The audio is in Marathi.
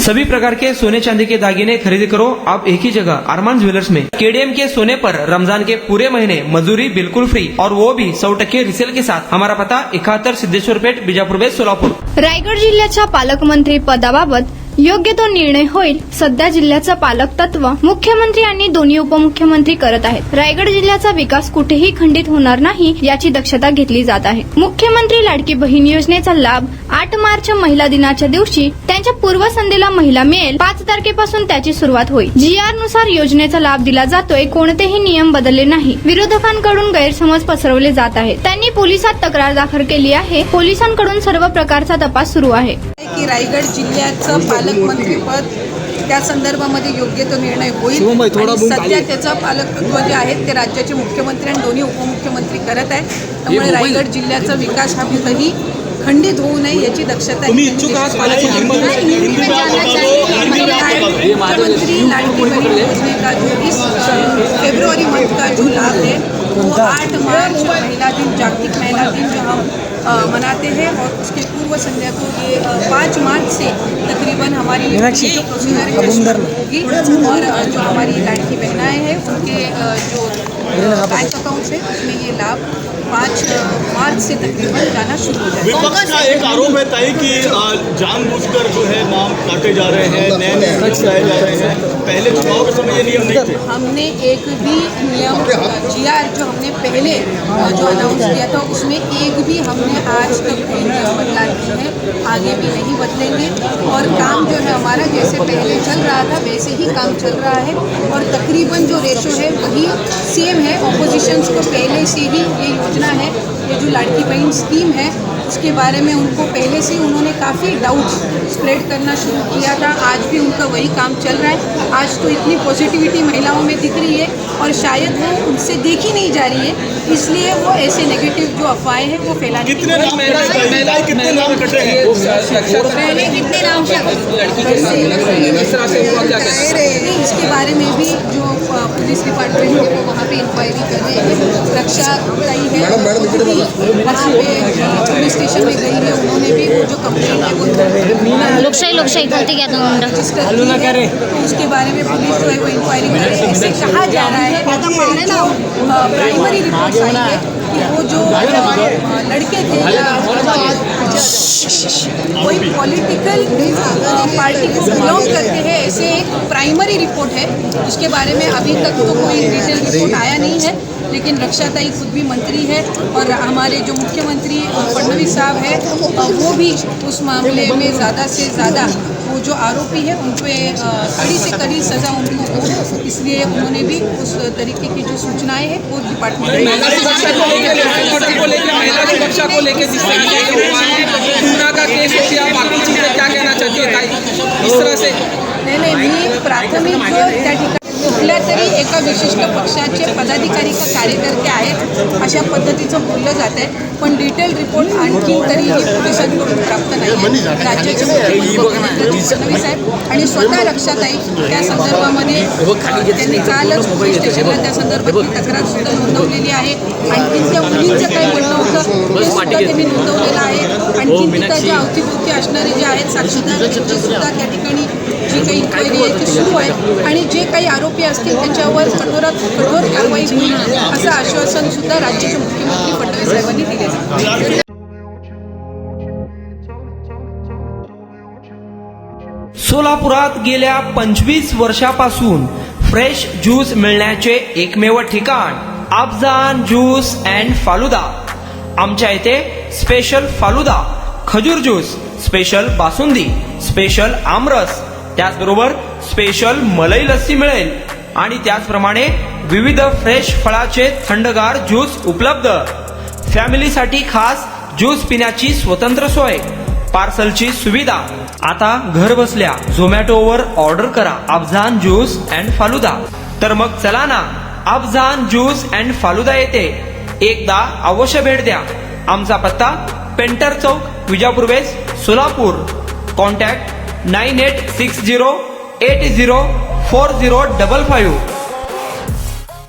सभी प्रकार के सोने चांदी के दागिने खरीदी करो आप एक ही जगह अरमान ज्वेलर्स में। केडीएम के सोने पर रमजान के पूरे महीने मजदूरी बिल्कुल फ्री और वो भी 100% रिसेल के साथ। हमारा पता 71 सिद्धेश्वर पेठ, बीजापूर बेस, सोलापूर। रायगड जिल्ह्याच्या पालकमंत्री पदाबाबत योग्य तो निर्णय होईल। सध्या जिल्ह्याचं पालक तत्व मुख्यमंत्री आणि दोन्ही उपमुख्यमंत्री करत आहेत। रायगड जिल्ह्याचा विकास कुठेही खंडित होणार नाही याची दक्षता घेतली जात आहे। मुख्यमंत्री लाडकी बहीण योजनेचा लाभ 8 मार्च महिला दिनाच्या दिवशी त्यांच्या पूर्वसंध्येला महिला मिळेल। 5 तारखेपासून त्याची सुरुवात होईल। GR नुसार योजनेचा लाभ दिला जातोय। कोणतेही नियम बदलले नाही। विरोधकांकडून गैरसमज पसरवले जात आहेत। त्यांनी पोलिसात तक्रार दाखल केली आहे। पोलिसांकडून सर्व प्रकारचा तपास सुरू आहे। की रायगड जिल्ह्याचं पालकमंत्रीपद त्या संदर्भामध्ये योग्य तो निर्णय होईल। आणि सध्या त्याचं पालकत्व जे आहे ते राज्याचे मुख्यमंत्री आणि दोन्ही उपमुख्यमंत्री करत आहेत। त्यामुळे रायगड जिल्ह्याचा विकास हा कुठेही खंडित होऊ नये याची दक्षता मुख्यमंत्री लाडकी बहीण योजने का जो इस फरवरी मंथ का जो लाभ है वो 8 मार्च महिला दिन, जागतिक महिला दिन जो हम मनाते हैं और उसके पूर्व संध्या को ये 5 मार्च से तकरीबन हमारी जो प्रोसीजर है शुरू होगी और जो हमारी लाड़की बहनाएं हैं उनके जो बैंक अकाउंट्स है उसमें ये लाभ 5 मार्च से तकरीबन जाना शुरू हो जाएगा। विपक्ष का एक आरोप है ताई कि जानबूझकर जो है नाम काटे जा रहे हैं, नए नए बनाए जा रहे हैं। पहले चुनाव के समय ये नियम नहीं थे। हमने एक भी नियम GR जो हमने पहले जो अनाउंस किया था उसमें एक भी हमने आज तक कोई नियम बदला नहीं है, आगे भी नहीं बदलेंगे। और काम जो है हमारा जैसे पहले चल रहा था वैसे ही काम चल रहा है और तकरीबन जो रेशो है वही सेम है। ऑपोजिशंस को पहले से ही ये योजना है, ये जो लाड़की बहन स्कीम है उसके बारे में उनको पहले से उन्होंने काफ़ी डाउट स्प्रेड करना शुरू किया था। आज भी उनका वही काम चल रहा है। आज तो इतनी पॉजिटिविटी महिलाओं में दिख रही है और शायद वो उनसे देखी नहीं जा रही है, इसलिए वो ऐसे नेगेटिव जो अफवाहें हैं वो फैलाने कितने नाम कटे हैं? पहले कितने नाम इसके बारे में भी जो पुलिस डिपार्टमेंट है वो वहाँ पे इंक्वायरी कर रहे हैं। रक्षा कई है वहाँ पे पुलिस स्टेशन में गई है, उन्होंने भी वो जो कंप्लेंट है वो लोकशाही गलती क्या तो उसके बारे में पुलिस जो है वो इंक्वायरी कर रही है। ऐसे कहा जा रहा है जो प्राइमरी रिपोर्ट्स आई है कि वो जो लड़के थे कोई पॉलिटिकल पार्टी को बिलोंग करते हैं, ऐसे एक प्राइमरी रिपोर्ट है जिसके बारे में अभी तक तो कोई डिटेल रिपोर्ट आया नहीं है। लेकिन रक्षाताई खुद भी मंत्री है और हमारे जो मुख्यमंत्री फडणवीस साहब है वो भी उस मामले में ज़्यादा से ज़्यादा वो जो आरोपी है उन पर कड़ी से कड़ी सज़ा उनको हो, इसलिए उन्होंने भी उस तरीके की जो सूचनाएं हैं वो डिपार्टमेंट क्या कहना चाहती है इस तरह से? नाही मी प्राथमिक जो त्या ठिकाणी कुठल्या तरी एका विशिष्ट पक्षाचे पदाधिकारी का कार्यकर्ते आहेत अशा पद्धतीचं बोललं जात आहे, पण डिटेल रिपोर्ट आणखी तरीही पोलिसांकडून प्राप्त नाही आहे। राज्याचे मुख्यमंत्री फडणवीस साहेब आणि स्वतः रक्षाताई त्या संदर्भामध्ये त्यांनी कालच पोलीस स्टेशनला त्या संदर्भातली तक्रार सुद्धा नोंदवलेली आहे। आणखी त्या मुलींचं काही म्हणणं होतं ते सुद्धा त्यांनी नोंदवलेलं आहे। आणखी तिथं जे अवतीभोवती असणारे जे आहेत साक्षीदार त्यांची सुद्धा त्या ठिकाणी जी काही इन्क्वायरी आहे ती सुरू आहे आणि जे काही आरोपी असतील त्यांच्यावर कठोरात कठोर कारवाई होईल असं आश्वासन सुद्धा राज्याचे मुख्यमंत्री फडणवीस साहेबांनी दिले आहे। सोलापुरात गेल्या 25 वर्षापासून फ्रेश ज्यूस मिळण्याचे एकमेव ठिकाण अफजान ज्यूस अँड फालुदा। आमच्या इथे स्पेशल फालुदा, खजूर ज्यूस, स्पेशल बासुंदी, स्पेशल आमरस, त्याचबरोबर स्पेशल मलाई लस्सी मिळेल आणि त्याचप्रमाणे विविध फ्रेश फळाचे थंडगार ज्यूस उपलब्ध। फॅमिलीसाठी खास ज्यूस पिण्याची स्वतंत्र सोय, पार्सलची सुविधा। आता घर बसल्या झोमॅटोवर ऑर्डर करा अफजान ज्यूस अँड फालुदा। तर मग चला ना अफजान ज्यूस अँड फालुदा येथे एकदा अवश्य भेट द्या। आमचा पत्ता पेंटर चौक, विजापूर वेस, सोलापूर। कॉन्टॅक्ट 9860804055।